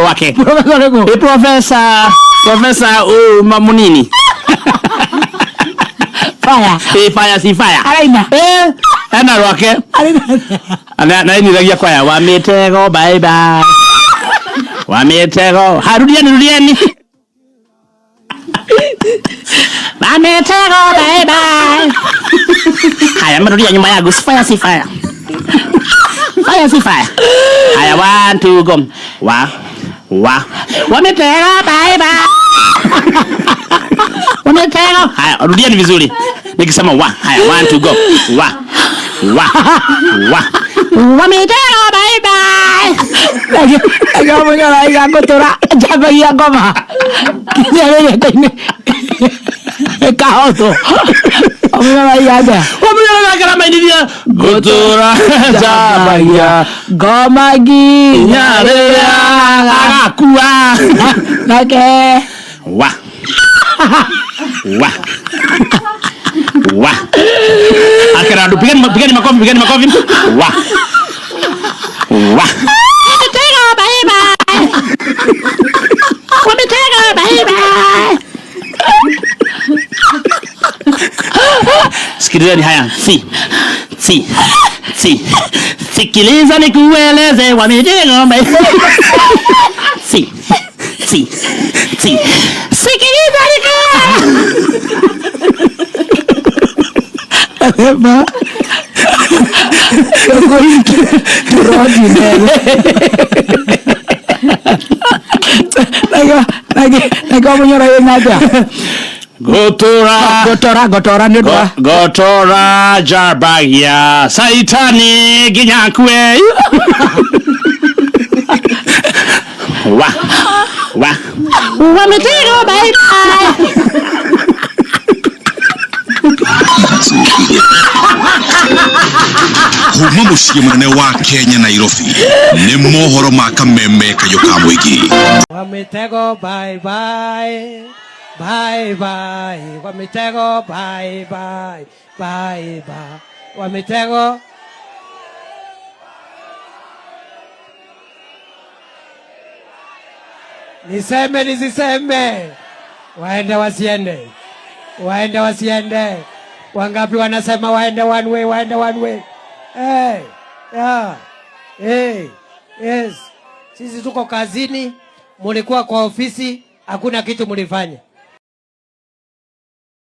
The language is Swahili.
wake. Profesa Mamunini. Fire si fire. Alaina. Ana wake. Ana ni ragia kwa ya wamitego bye bye. Wamitego. Rudieni. Wamitego bye bye. Haya mrudia nyuma yangu. Si fire. Fire si fire. Haya 1 2 go. Wamitego bye bye. Wamitego. Haya rudieni vizuri. Nikisema haya 1 2 go. Wamitego bye bye. Agak menyala ikan kotora jaga ia goma. Kini kini kau tu. Menyala ia aja. Menyala kerana ini dia. Kotora jaga ia goma gi. Nyare aku Nake. Akhirnya aduh bikin makofi. Wamitego bye bye. Wamitego bye bye. Sikilizeni haya. Sikiliza nikueleze wamitego bye bye. Sikiliza Apa? Aku ini terodi lagi kamu nyerahin aja. Gotora jarbaya saitani ginyakwe. Wamitego bye bye. Kuma mushiki munene wa Kenya Nairobi ni mohoro maka meme kayo kamwiki. Wamitego bye bye. Wamitego bye bye. Wamitego niseme waende wasiende. Wangapi wanasema waende one way. Yes. Sisi tuko kazini, mulikuwa kwa ofisi, hakuna kitu mulifanya.